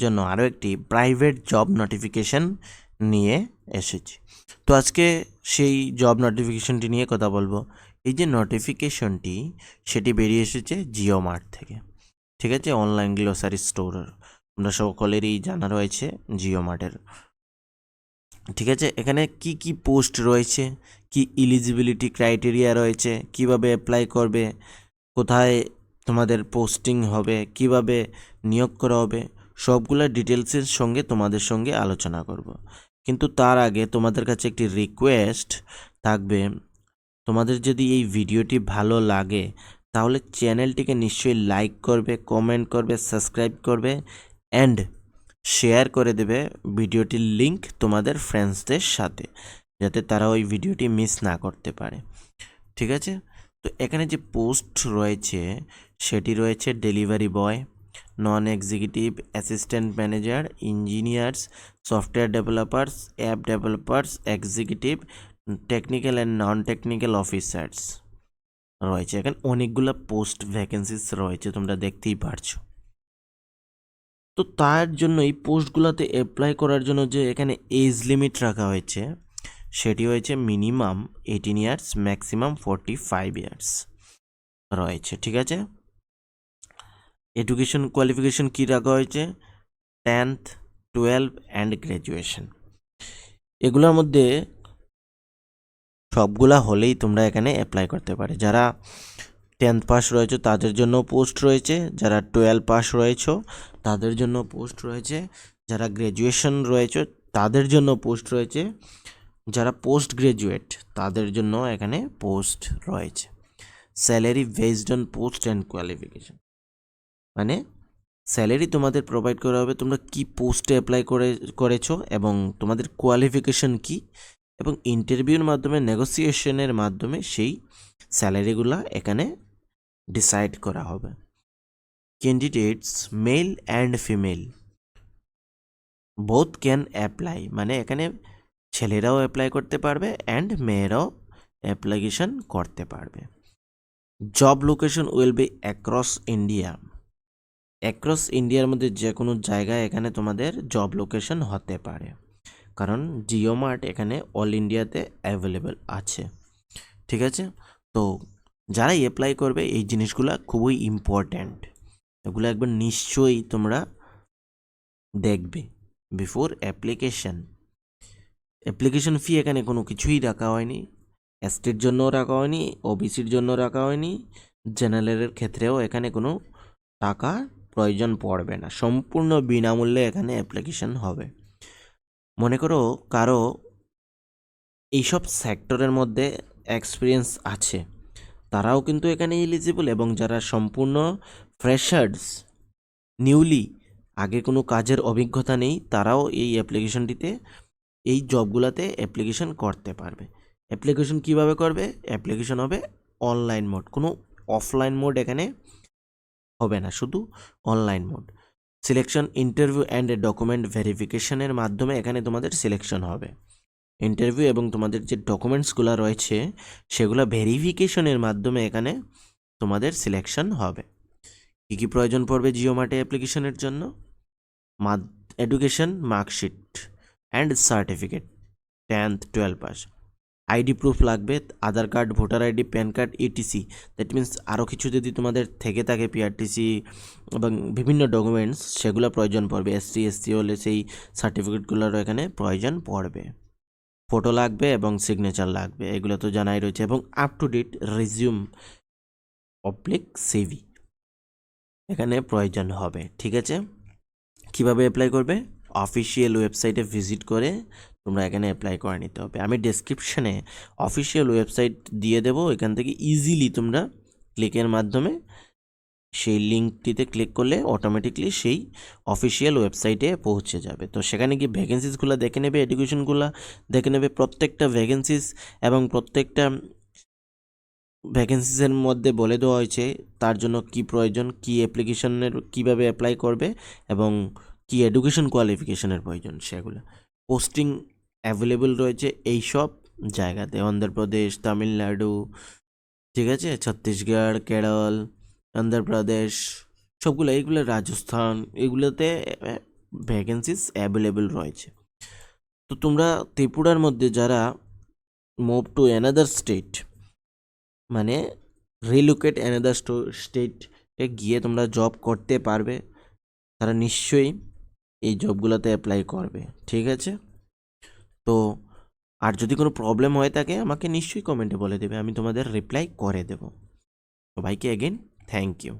জন্য আরও একটি প্রাইভেট জব নোটিফিকেশন নিয়ে এসেছি। তো আজকে সেই জব নোটিফিকেশনটি নিয়ে কথা বলবো। এই যে নোটিফিকেশনটি সেটি বেরিয়ে এসেছে জিও মার্ট থেকে, ঠিক আছে, অনলাইন গ্লোসারি স্টোর। আমরা সকলেরই জানা রয়েছে জিও মার্টের, ঠিক আছে। এখানে কি কি পোস্ট রয়েছে, কি এলিজিবিলিটি ক্রাইটেরিয়া রয়েছে, কিভাবে অ্যাপ্লাই করবে, কোথায় তোমাদের পোস্টিং হবে, কিভাবে নিয়োগ করা হবে, সবগুলো ডিটেলসের সঙ্গে তোমাদের সঙ্গে আলোচনা করব। কিন্তু তার আগে তোমাদের কাছে একটি রিকোয়েস্ট থাকবে, তোমাদের যদি এই ভিডিওটি ভালো লাগে তাহলে চ্যানেলটিকে নিশ্চয়ই লাইক করবে, কমেন্ট করবে, সাবস্ক্রাইব করবে অ্যান্ড শেয়ার করে দেবে ভিডিওটির লিংক তোমাদের ফ্রেন্ডসদের সাথে, যাতে তারা ওই ভিডিওটি মিস না করতে পারে, ঠিক আছে। তো এখানে যে পোস্ট রয়েছে সেটি রয়েছে delivery boy, non executive assistant manager, engineers, software developers, app developers, executive, technical and non technical officers রয়েছে। এখানে অনেকগুলো পোস্ট ভ্যাকেন্সিস রয়েছে, তোমরা দেখতেই পারছো। তো তার জন্য এই পোস্টগুলোতে অ্যাপ্লাই করার জন্য যে এখানে এজ লিমিট রাখা হয়েছে সেটি হয়েছে মিনিমাম 18 ইয়ার্স, ম্যাক্সিমাম 45 ইয়ার্স রয়েছে, ঠিক আছে। এডুকেশন কোয়ালিফিকেশন কী রাখা হয়েছে? 10th, 12 and graduation. এগুলোর মধ্যে সবগুলা হলেই তোমরা এখানে অ্যাপ্লাই করতে পারে। যারা 10th পাস রয়েছে তাদের জন্য পোস্ট রয়েছে, যারা 12 পাস রয়েছে তাদের জন্য পোস্ট রয়েছে, যারা গ্র্যাজুয়েশন রয়েছে তাদের জন্য পোস্ট রয়েছে, যারা পোস্ট গ্রাজুয়েট তাদের জন্য এখানে পোস্ট রয়েছে। Salary based on post and qualification, মানে স্যালারি তোমাদের প্রোভাইড করা হবে তোমরা কি পোস্টে অ্যাপ্লাই করেছো এবং তোমাদের কোয়ালিফিকেশন কি, এবং ইন্টারভিউর মাধ্যমে, নেগোসিয়েশনের মাধ্যমে সেই স্যালারিগুলো এখানে ডিসাইড করা হবে। Candidates male and female both can apply, মানে এখানে ছেলেরাও অ্যাপ্লাই করতে পারবে অ্যান্ড মেয়েরাও অ্যাপ্লিকেশন করতে পারবে। Job location will be across India, across ইন্ডিয়ার মধ্যে যে কোনো জায়গায় এখানে তোমাদের জব লোকেশন হতে পারে, কারণ জিও মার্ট এখানে অল ইন্ডিয়াতে অ্যাভেলেবেল আছে, ঠিক আছে। তো যারাই অ্যাপ্লাই করবে এই জিনিসগুলো খুবই ইম্পর্ট্যান্ট, এগুলো একবার নিশ্চয়ই তোমরা দেখবে বিফোর অ্যাপ্লিকেশন। অ্যাপ্লিকেশন ফি এখানে কোনো কিছুই রাখা হয়নি, এসটির জন্য রাখা হয়নি, ওবিসির জন্য রাখা হয়নি, জেনারেলের ক্ষেত্রেও এখানে কোনো টাকা প্রয়োজন পড়বে না, সম্পূর্ণ বিনামূল্যে এখানে অ্যাপ্লিকেশন হবে। মনে করো কারো এইসব সেক্টরের মধ্যে এক্সপিরিয়েন্স আছে, তারাও কিন্তু এখানে এলিজিবল, এবং যারা সম্পূর্ণ ফ্রেশার্স, নিউলি, আগে কোনো কাজের অভিজ্ঞতা নেই, তারাও এই অ্যাপ্লিকেশনটিতে, এই জবগুলোতে অ্যাপ্লিকেশন করতে পারবে। অ্যাপ্লিকেশন কিভাবে করবে? অ্যাপ্লিকেশন হবে অনলাইন মোড, কোনো অফলাইন মোড এখানে হবে না, শুধু online mode. Selection, interview and document ভেরিফিকেশনের মাধ্যমে এখানে তোমাদের সিলেকশন হবে। ইন্টারভিউ এবং তোমাদের যে ডকুমেন্টসগুলো রয়েছে সেগুলো ভেরিফিকেশনের মাধ্যমে এখানে তোমাদের সিলেকশন হবে। কী কী প্রয়োজন পড়বে জিও মার্টে অ্যাপ্লিকেশনের জন্য? Education marksheet and certificate, 10th 12 pass, ID proof লাগবে, Aadhaar card, voter ID, PAN card, ETC. That means আরও কিছু যদি তোমাদের থেকে থাকে, পিআরটিসি এবং বিভিন্ন ডকুমেন্টস, সেগুলো প্রয়োজন পড়বে। এসসি হলে সেই সার্টিফিকেটগুলোরও এখানে প্রয়োজন পড়বে। ফটো লাগবে এবং সিগনেচার লাগবে, এগুলো তো জানাই রয়েছে, এবং up to date resume oblique CV এখানে প্রয়োজন হবে, ঠিক আছে। কিভাবে অ্যাপ্লাই করবে? অফিসিয়াল ওয়েবসাইটে ভিজিট করে তোমরা এখানে অ্যাপ্লাই করে নিতে হবে। আমি ডেসক্রিপশানে অফিসিয়াল ওয়েবসাইট দিয়ে দেবো, এখান থেকে ইজিলি তোমরা ক্লিকের মাধ্যমে সেই লিঙ্কটিতে ক্লিক করলে অটোমেটিকলি সেই অফিসিয়াল ওয়েবসাইটে পৌঁছে যাবে। তো সেখানে গিয়ে ভ্যাকেন্সিসগুলো দেখে নেবে, এডুকেশনগুলো দেখে নেবে, প্রত্যেকটা ভ্যাকেন্সিস এবং প্রত্যেকটা ভ্যাকেন্সিসের মধ্যে বলে দেওয়া হয়েছে তার জন্য কি প্রয়োজন, কি অ্যাপ্লিকেশনের কীভাবে অ্যাপ্লাই করবে এবং কি এডুকেশন কোয়ালিফিকেশনের প্রয়োজন, সেগুলো পোস্টিং অ্যাভেলেবল রয়েছে এই সব জায়গাতে। অন্ধ্রপ্রদেশ, তামিলনাড়ু, ঠিক আছে, ছত্তিশগড়, কেরল, অন্ধ্রপ্রদেশ, সবগুলো, এইগুলো রাজস্থান, এগুলোতে ভ্যাকেন্সিস অ্যাভেলেবেল রয়েছে। তো তোমরা ত্রিপুরার মধ্যে যারা মুভ টু অ্যানাদার স্টেট, মানে রিলোকেট অ্যানাদার স্টেটে গিয়ে তোমরা জব করতে পারবে, তারা নিশ্চয়ই এই জবগুলোতে অ্যাপ্লাই করবে, ঠিক আছে? তো আর যদি কোনো প্রবলেম হয়ে থাকে আমাকে নিশ্চয়ই কমেন্টে বলে দেবে, আমি তোমাদের রিপ্লাই করে দেবো। সবাইকে এগেন থ্যাংক ইউ।